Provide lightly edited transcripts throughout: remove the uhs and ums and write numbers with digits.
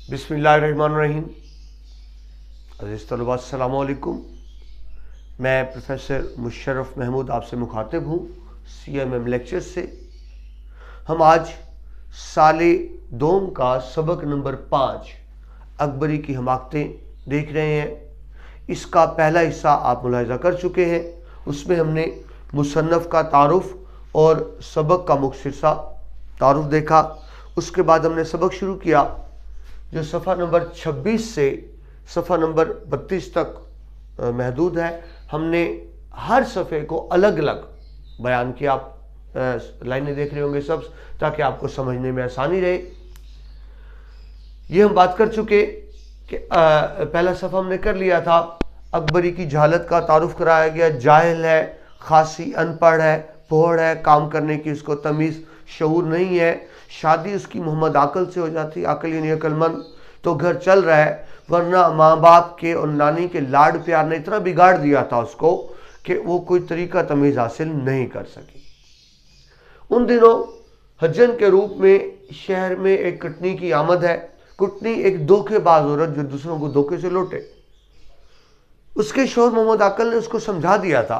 बिस्मिल्लाहिर्रहमानिर्रहीम। अज़ीज़ तलबा अस्सलामु अलैकुम। मैं प्रोफेसर मुशर्रफ महमूद आपसे मुखातिब हूँ CMM लेक्चर से। हम आज साले दोम का सबक नंबर 5 अकबरी की हमाकतें देख रहे हैं। इसका पहला हिस्सा आप मुलाहिज़ा कर चुके हैं। उसमें हमने मुसन्नफ़ का तारुफ़ और सबक का मुख्तसर तारुफ़ देखा। उसके बाद हमने सबक शुरू किया जो सफ़ा नंबर 26 से सफ़ा नंबर 32 तक महदूद है। हमने हर सफ़े को अलग अलग बयान किया। आप लाइनें देख रहे होंगे सब, ताकि आपको समझने में आसानी रहे। ये हम बात कर चुके कि पहला सफ़ा हमने कर लिया था। अकबरी की जहालत का तारुफ कराया गया। जाहिल है, खासी अनपढ़ है, पोहड़ है, काम करने की उसको तमीज़ शऊर नहीं है। शादी उसकी मोहम्मद आकल से हो जाती, आकल यानी अक्लमंद, तो घर चल रहा है। वरना माँ बाप के और नानी के लाड प्यार ने इतना बिगाड़ दिया था उसको कि वो कोई तरीका तमीज़ हासिल नहीं कर सकी। उन दिनों हजन के रूप में शहर में एक कुटनी की आमद है। कुटनी एक धोखेबाज औरत जो दूसरों को धोखे से लौटे। उसके शौहर मोहम्मद आकल ने उसको समझा दिया था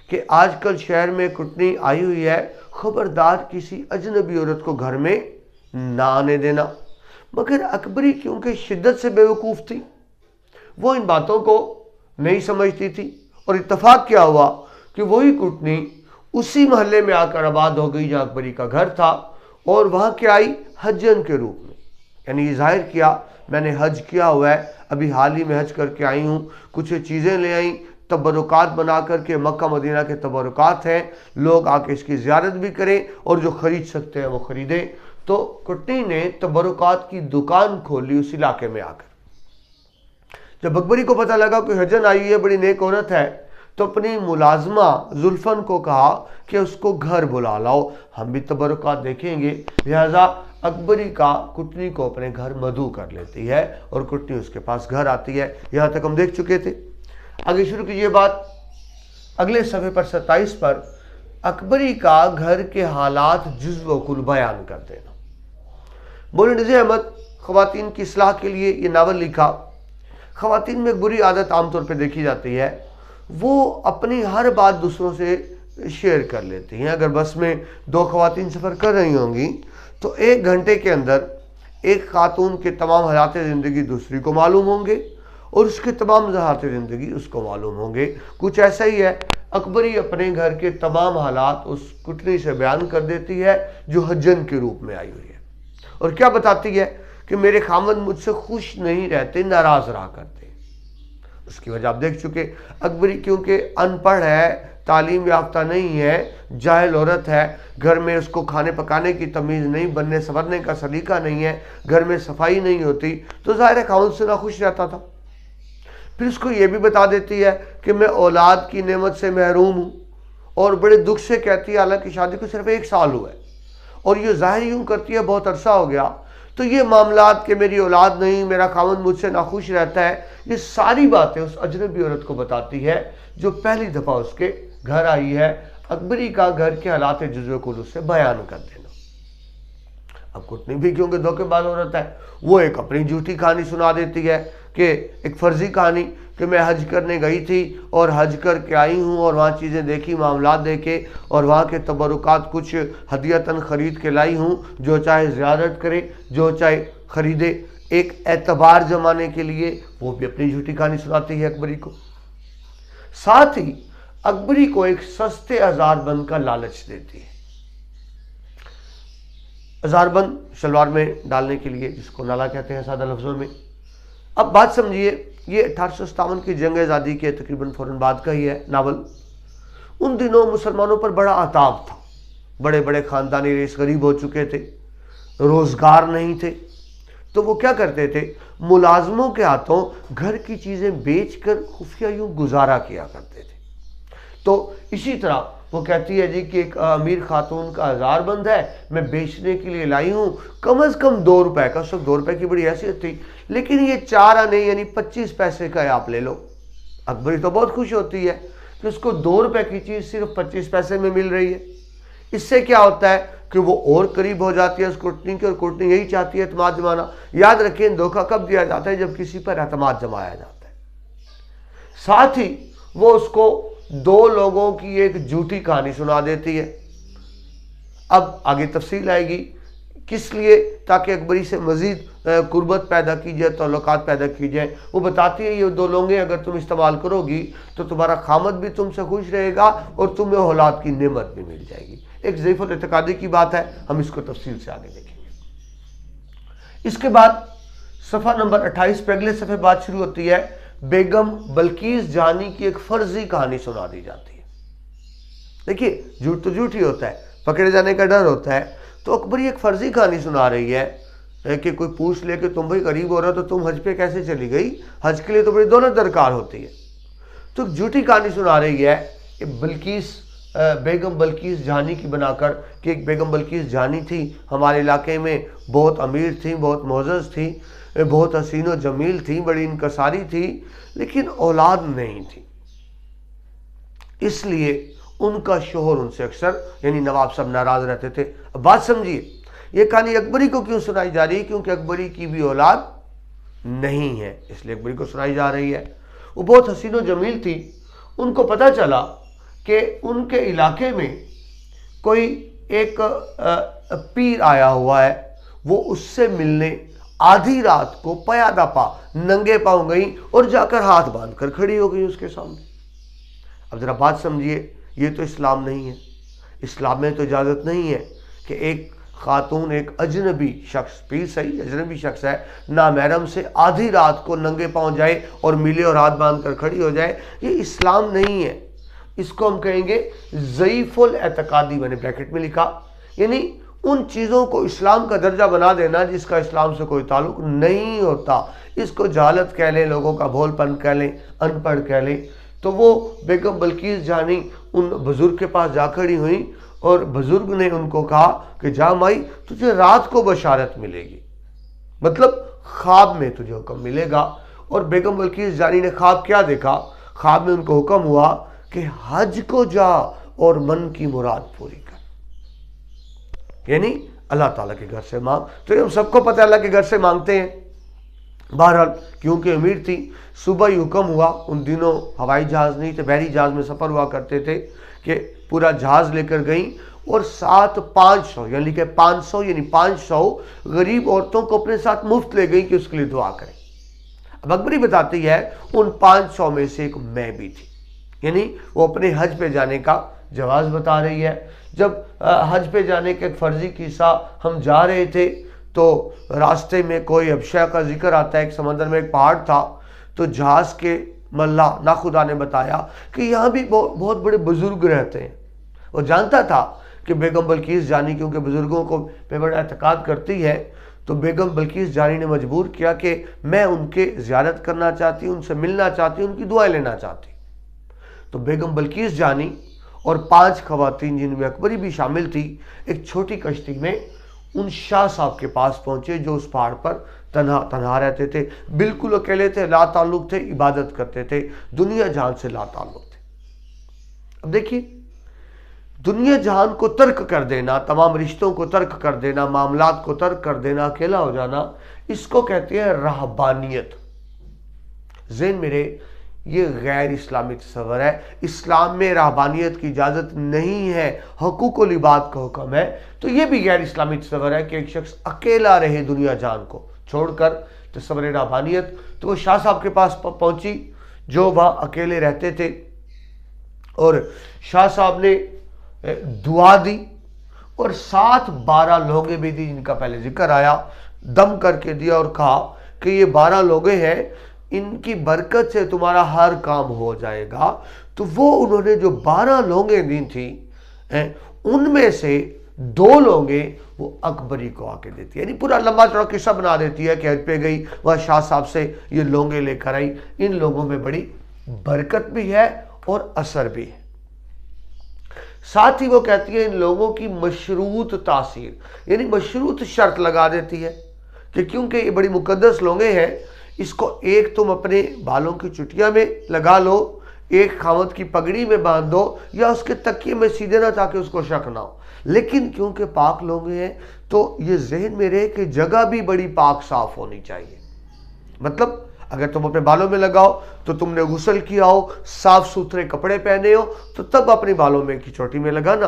कि आजकल शहर में कुटनी आई हुई है, खबरदार किसी अजनबी औरत को घर में ना आने देना। मगर अकबरी क्योंकि शिद्दत से बेवकूफ़ थी, वो इन बातों को नहीं समझती थी। और इत्तफाक क्या हुआ कि वही कुटनी उसी महल्ले में आकर आबाद हो गई जहाँ अकबरी का घर था। और वहाँ के आई हजन के रूप में, यानी ये जाहिर किया मैंने हज किया हुआ है, अभी हाल ही में हज करके आई हूँ। कुछ चीज़ें ले आई, तबरुकात बना करके। मक्का मदीना के तबरुकात हैं, लोग आके इसकी ज़ियारत भी करें और जो ख़रीद सकते हैं वो ख़रीदें। तो कुटनी ने तबरुकात की दुकान खोली उस इलाके में आकर। जब अकबरी को पता लगा कि हजन आई है, बड़ी नेक औरत है, तो अपनी मुलाजमा जुल्फन को कहा कि उसको घर बुला लाओ, हम भी तबरुकात देखेंगे। लिहाजा अकबरी का कुटनी को अपने घर मदऊ कर लेती है और कुटनी उसके पास घर आती है। यहाँ तक हम देख चुके थे। आगे शुरू कीजिए बात अगले सफ़े पर 27 पर अकबरी का घर के हालात जुज़्व व कुल बयान कर देना। मौलाना नज़ीर अहमद ख़वातीन की इस्लाह के लिए ये नावल लिखा। ख़वातीन में एक बुरी आदत आमतौर पर देखी जाती है, वो अपनी हर बात दूसरों से शेयर कर लेती हैं। अगर बस में 2 ख़वातीन सफ़र कर रही होंगी तो 1 घंटे के अंदर एक खातून के तमाम हालात ज़िंदगी दूसरी को मालूम होंगे और उसके तमाम हालात ज़िंदगी उसको मालूम होंगे। कुछ ऐसा ही है, अकबरी अपने घर के तमाम हालात उस कुटनी से बयान कर देती है जो हजन के रूप में आई हुई है। और क्या बताती है कि मेरे खामद मुझसे खुश नहीं रहते, नाराज़ रहा करते। उसकी वजह आप देख चुके। अकबरी क्योंकि अनपढ़ है, तालीम याफ्ता नहीं है, जाहिल औरत है, घर में उसको खाने पकाने की तमीज़ नहीं, बनने संवरने का सलीका नहीं है, घर में सफाई नहीं होती, तो ज़ाहिर है खामद से नाखुश रहता था। फिर उसको ये भी बता देती है कि मैं औलाद की नेमत से महरूम हूँ, और बड़े दुख से कहती है, हालांकि शादी को सिर्फ 1 साल हुआ है और ये ज़ाहिर यूँ करती है बहुत अरसा हो गया। तो ये मामलात कि मेरी औलाद नहीं, मेरा खामद मुझसे नाखुश रहता है, ये सारी बातें उस अजनबी औरत को बताती है जो पहली दफ़ा उसके घर आई है। अकबरी का घर के हालात जुज़्व कुल उससे बयान कर देना। अब कुटनी भी क्योंकि धोखेबाज औरत है, वो एक अपनी झूठी कहानी सुना देती है कि एक फ़र्ज़ी कहानी कि मैं हज करने गई थी और हज करके आई हूँ और वहाँ चीज़ें देखी, मामलात देखे, और वहाँ के तबरुकात कुछ हदियतन ख़रीद के लाई हूँ, जो चाहे ज़ियारत करे, जो चाहे ख़रीदे, एक एतबार जमाने के लिए। वो भी अपनी झूठी कहानी सुनाती है अकबरी को। साथ ही अकबरी को एक सस्ते हज़ारबंद का लालच देती है। हज़ारबंद शलवार में डालने के लिए, जिसको नाला कहते हैं सादा लफ्ज़ों में। अब बात समझिए, ये 1857 की जंग आज़ादी के तकरीबन फ़ौरन बाद का ही है नावल। उन दिनों मुसलमानों पर बड़ा आताब था। बड़े बड़े ख़ानदानी रईस गरीब हो चुके थे, रोज़गार नहीं थे, तो वो क्या करते थे, मुलाजमों के हाथों घर की चीज़ें बेच कर खुफिया यूँ गुजारा किया करते थे। तो इसी तरह वो कहती है जी कि एक अमीर खातून का हज़ारबंद है, मैं बेचने के लिए लाई हूँ, कम अज़ कम 2 रुपए का। उस वक्त 2 रुपए की बड़ी हैसियत थी, लेकिन ये 4 आने यानी 25 पैसे का है, आप ले लो। अकबरी तो बहुत खुश होती है कि उसको 2 रुपए की चीज़ सिर्फ 25 पैसे में मिल रही है। इससे क्या होता है کہ وہ اور قریب ہو جاتی ہے اس گھٹنی کی، اور گھٹنی یہی چاہتی ہے اعتماد جمانا۔ یاد رکھیں دھوکہ کب دیا جاتا ہے؟ جب کسی پر اعتماد جمایا جاتا ہے۔ ساتھ ہی وہ اس کو دو لوگوں کی ایک جھوٹی کہانی سنا دیتی ہے۔ اب آگے تفصیل آئے گی، کس لیے؟ تاکہ اکبری سے مزید قربت پیدا کی جائے، تعلقات پیدا کی جائے۔ وہ بتاتی ہے یہ دو لونگیں اگر تم استعمال کرو گی تو تمہارا خامد بھی تم سے خوش رہے گا اور تمہیں اولاد کی نعمت بھی مل جائے گی۔ ایک ضعیف الاعتقادی کی بات ہے، ہم اس کو تفصیل سے آگے دیکھیں گے۔ اس کے بعد صفحہ نمبر 28 پہ اگلے صفحے بات شروع ہوتی ہے، بیگم بلقیس جانی کی ایک فرضی کہانی سنا دی جاتی ہے۔ دیکھیے جھوٹ تو جھوٹ ہی ہوتا ہے، پکڑے جانے کا ڈر ہوتا ہے، تو اکبری ایک فرضی کہانی سنا رہی ہے کہ کوئی پوچھ لے کہ تم بھائی غریب ہو رہا تو تم حج پہ کیسے چلی گئی؟ حج کے لیے تو بڑی دولت درکار ہوتی ہے۔ تو ایک جھوٹی کہانی سنا رہی ہے کہ بیگم بلقیس جانی کی بنا کر، کہ ایک بیگم بلقیس جانی تھی، ہمارے علاقے میں بہت امیر تھی، بہت معزز تھی، بہت حسین و جمیل تھی، بڑی انکساری تھی، لیکن اولاد نہیں تھی۔ اس لیے ان کا شوہر ان سے اکثر یعنی نواب صاحب ناراض رہتے تھے۔ اب بات سمجھیے، یہ کہانی اکبری کو کیوں سنائی جا رہی ہے؟ کیونکہ اکبری کی بھی اولاد نہیں ہے، اس لیے اکبری کو سنائی جا رہی ہے۔ وہ بہت حسین و جمیل تھی، ان کو پتہ چلا کہ ان کے علاقے میں کوئی ایک پیر آیا ہوا ہے، وہ اس سے ملنے آدھی رات کو پیادہ پا ننگے پاؤں گئی اور جا کر ہاتھ باندھ کر کھڑی ہو گئی اس کے سامنے۔ اب ذرا بات سمجھیے، یہ تو اسلام نہیں ہے۔ اسلام میں تو اجازت نہیں ہے کہ ایک خاتون، ایک اجنبی شخص، پیر صحیح اجنبی شخص ہے، نامحرم سے آدھی رات کو ننگے پاؤں جائے اور ملے اور ہاتھ باندھ کر کھڑی ہو جائے۔ یہ اسلام نہیں ہے، اس کو ہم کہیں گے ضعیف الاعتقادی، میں نے بریکٹ میں لکھا، یعنی ان چیزوں کو اسلام کا درجہ بنا دینا جس کا اسلام سے کوئی تعلق نہیں ہوتا۔ اس کو جہالت کہہ لیں، لوگوں کا بھول پن کہہ لیں، ان پڑھ کہہ لیں۔ تو وہ بیگم بلقیس جانی ان بزرگ کے پاس جا کھڑی ہوئیں اور بزرگ نے ان کو کہا کہ جا مائی، تجھے رات کو بشارت ملے گی، مطلب خواب میں تجھے حکم ملے گا۔ اور بیگم بلقیس جانی نے خواب کیا دیکھا؟ خواب میں ان کو حکم ہوا کہ حج کو جا اور من کی مراد پوری کر، یعنی اللہ تعالیٰ کے گھر سے مانگ۔ تو ہم سب کو پتہ ہے اللہ کے گھر سے مانگتے ہیں۔ بہرحال کیونکہ امیر تھی، صبح ہی حکم ہوا، ان دنوں ہوائی جہاز نہیں تھے، بحری جہاز میں سفر ہوا کرتے تھے، کہ پورا جہاز لے کر گئیں اور 500 یعنی کہ 500 غریب عورتوں کو اپنے ساتھ مفت لے گئیں کہ اس کے لیے دعا کریں۔ اب اکبری بتاتی ہے ان 500 میں سے ایک میں بھی تھی، یعنی وہ اپنے حج پہ جانے کا جواز بتا رہی ہے۔ جب حج پہ جانے کا ایک فرضی قصہ، ہم جا رہے تھے تو راستے میں کوئی ابشہ کا ذکر آتا ہے، ایک سمندر میں ایک پہاڑ تھا، تو جہاز کے ملا ناخدا نے بتایا کہ یہاں بھی بہت بڑے بزرگ رہتے ہیں۔ وہ جانتا تھا کہ بیگم بلقیس جانی کیونکہ بزرگوں کو بے بڑا اعتقاد کرتی ہے، تو بیگم بلقیس جانی نے مجبور کیا کہ میں ان کے زیارت کرنا چاہتی ہوں، ان سے ملنا چاہتی ہوں، ان کی دعائیں لینا چاہتی ہوں۔ تو بیگم بلقیس جانی اور 5 خواتین جن میں اکبری بھی شامل تھی، ایک چھوٹی کشتی میں ان شاہ صاحب کے پاس پہنچے جو اس پہاڑ پر تنہا رہتے تھے، بالکل اکیلے تھے، لا تعلق تھے، عبادت کرتے تھے، دنیا جہان سے لا تعلق تھے۔ اب دیکھیے، دنیا جہان کو ترک کر دینا، تمام رشتوں کو ترک کر دینا، معاملات کو ترک کر دینا، اکیلا ہو جانا، اس کو کہتے ہیں رہبانیت۔ ذہن میرے، یہ غیر اسلامی تصور ہے۔ اسلام میں رہبانیت کی اجازت نہیں ہے، حقوق العباد کا حکم ہے۔ تو یہ بھی غیر اسلامی تصور ہے کہ ایک شخص اکیلا رہے دنیا جان کو چھوڑ کر، تصور رہبانیت۔ تو وہ شاہ صاحب کے پاس پہنچی جو وہاں اکیلے رہتے تھے، اور شاہ صاحب نے دعا دی اور 12 لوگیں بھی دی جن کا پہلے ذکر آیا، دم کر کے دیا اور کہا کہ یہ 12 لوگیں ہیں، ان کی برکت سے تمہارا ہر کام ہو جائے گا۔ تو وہ انہوں نے جو 12 لونگیں دی تھیں، ان میں سے 2 لونگیں وہ اکبری کو آ کے دیتی ہے، یعنی پورا لمبا چوڑا قصہ بنا دیتی ہے کہ حج پہ گئی، وہاں شاہ صاحب سے یہ لونگیں لے کر آئی۔ ان لوگوں میں بڑی برکت بھی ہے اور اثر بھی ہے۔ ساتھ ہی وہ کہتی ہے ان لوگوں کی مشروط تاثیر، یعنی مشروط شرط لگا دیتی ہے کہ کیونکہ یہ بڑی مقدس لونگیں ہیں، اس کو ایک تم اپنے بالوں کی چٹیاں میں لگا لو، एक खामद की पगड़ी में बांध दो या उसके तकिए में सीधे ना, ताकि उसको शक ना हो। लेकिन क्योंकि पाक लोग हैं तो ये जहन में रहे कि जगह भी बड़ी पाक साफ होनी चाहिए। मतलब अगर तुम अपने बालों में लगाओ तो तुमने गुस्ल किया हो, साफ सुथरे कपड़े पहने हो, तो तब अपने बालों में की चोटी में लगाना।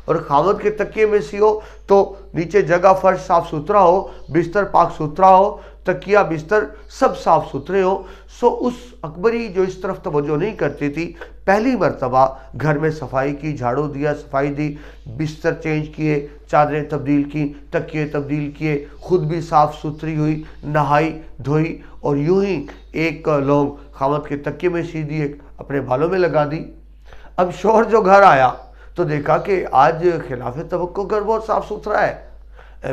और खामद के तकिए में सियो तो नीचे जगह फर्श साफ सुथरा हो, बिस्तर पाक सुथरा हो, तकिया बिस्तर सब साफ सुथरे हो। सो उस अकबरी जो इस तरफ तवज्जो नहीं करती थी, पहली मर्तबा घर में सफाई की, झाड़ू दिया, सफाई दी, बिस्तर चेंज किए, चादरें तब्दील की, तकिए तब्दील किए, खुद भी साफ सुथरी हुई, नहाई धोई और यूं ही एक लौंग खामद के तकिए में सीधी, एक अपने बालों में लगा दी। अब शौहर जो घर आया तो देखा कि आज खिलाफ तवक्को घर बहुत साफ सुथरा है,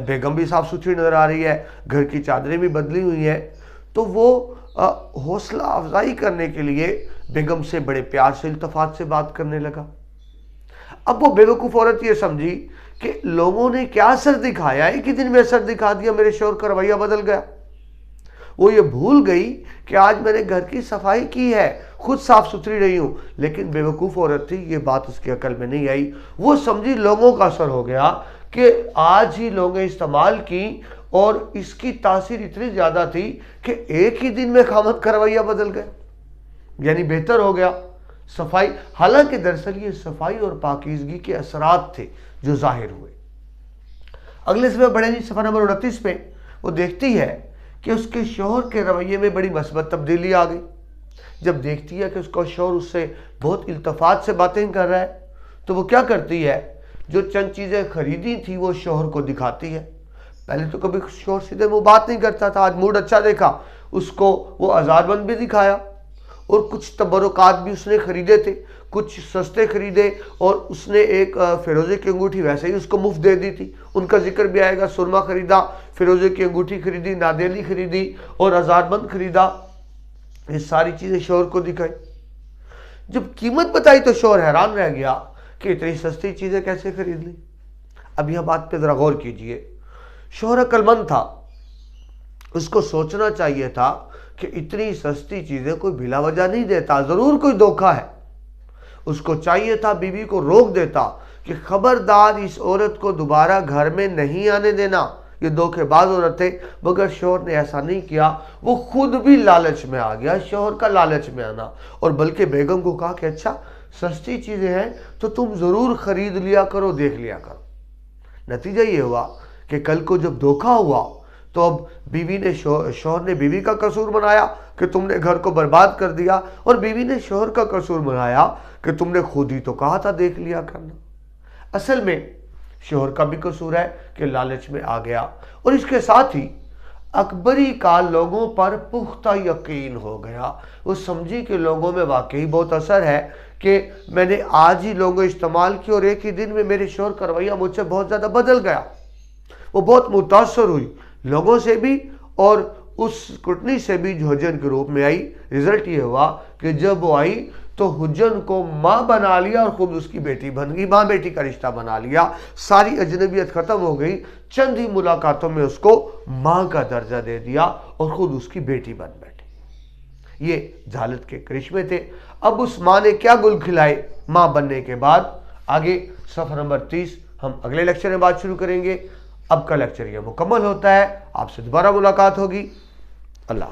बेगम भी साफ सुथरी नजर आ रही है, घर की चादरें भी बदली हुई हैं। तो वो हौसला अफजाई करने के लिए बेगम से बड़े प्यार से इल्तफात से बात करने लगा। अब वो बेवकूफ़ औरत ये समझी कि लोगों ने क्या असर दिखाया, एक ही दिन में असर दिखा दिया, मेरे शौहर का रवैया बदल गया। वो ये भूल गई कि आज मैंने घर की सफाई की है, खुद साफ सुथरी रही हूं। लेकिन बेवकूफ़ औरत थी, ये बात उसकी अकल में नहीं आई। वो समझी लोगों का असर हो गया कि आज ही लोगों इस्तेमाल की, और इसकी तासीर इतनी ज़्यादा थी कि एक ही दिन में खामद का रवैया बदल गया, यानी बेहतर हो गया सफाई। हालांकि दरअसल ये सफाई और पाकीज़गी के असरात थे जो जाहिर हुए। अगले समय बढ़े जी सफ़ा नंबर 29 पे वो देखती है कि उसके शौहर के रवैये में बड़ी मस्बत तब्दीली आ गई। जब देखती है कि उसका शौहर उससे बहुत इल्तफात से बातें कर रहा है, तो वो क्या करती है, जो चंद चीज़ें खरीदी थी वो शौहर को दिखाती है। पहले तो कभी शौहर सीधे वो बात नहीं करता था, आज मूड अच्छा देखा, उसको वो आज़ारबंद भी दिखाया, और कुछ तबरुकात भी उसने खरीदे थे, कुछ सस्ते खरीदे, और उसने एक फिरोजे की अंगूठी वैसे ही उसको मुफ्त दे दी थी। उनका जिक्र भी आएगा, सुरमा खरीदा, फिरोजे की अंगूठी खरीदी, नादेली खरीदी और आज़ारबंद खरीदा। ये सारी चीज़ें शौहर को दिखाई। जब कीमत बताई तो शौहर हैरान रह गया कि इतनी सस्ती चीज़ें कैसे खरीद ली। अब यह बात पे ज़रा गौर कीजिए। शौहर अक्लमंद था, उसको सोचना चाहिए था कि इतनी सस्ती चीज़ें कोई बिला वजह नहीं देता, ज़रूर कोई धोखा है। उसको चाहिए था बीवी को रोक देता कि खबरदार इस औरत को दोबारा घर में नहीं आने देना, ये धोखेबाज औरत है। मगर शौहर ने ऐसा नहीं किया, वो खुद भी लालच में आ गया, शौहर का लालच में आना। और बल्कि बेगम को कहा कि अच्छा सस्ती चीज़ें हैं तो तुम ज़रूर ख़रीद लिया करो, देख लिया करो। नतीजा ये हुआ कि कल को जब धोखा हुआ तो अब बीवी ने शौहर ने बीवी का कसूर बनाया कि तुमने घर को बर्बाद कर दिया, और बीवी ने शौहर का कसूर बनाया कि तुमने खुद ही तो कहा था देख लिया करना। असल में शौहर का भी कसूर है कि लालच में आ गया। और इसके साथ ही अकबरी का लोगों पर पुख्ता यकीन हो गया। वो समझी कि लोगों में वाकई बहुत असर है कि मैंने आज ही लोगों इस्तेमाल की और एक ही दिन में मेरे शौहर का रवैया मुझसे बहुत ज़्यादा बदल गया। वो बहुत मुतासर हुई, लोगों से भी और उस कुटनी से भी जो हुज्जन के रूप में आई। रिजल्ट ये हुआ कि जब वो आई तो हुज्जन को माँ बना लिया और खुद उसकी बेटी बन गई, माँ बेटी का रिश्ता बना लिया। सारी अजनबियत ख़त्म हो गई, चंद ही मुलाकातों में उसको माँ का दर्जा दे दिया और ख़ुद उसकी बेटी बन बैठी। ये जालत के करिश्मे थे। अब उस माँ ने क्या गुल खिलाए माँ बनने के बाद, आगे सफ़ा नंबर 30 हम अगले लेक्चर में बात शुरू करेंगे। अब का लेक्चर ये मुकम्मल होता है, आपसे दोबारा मुलाकात होगी। अल्लाह।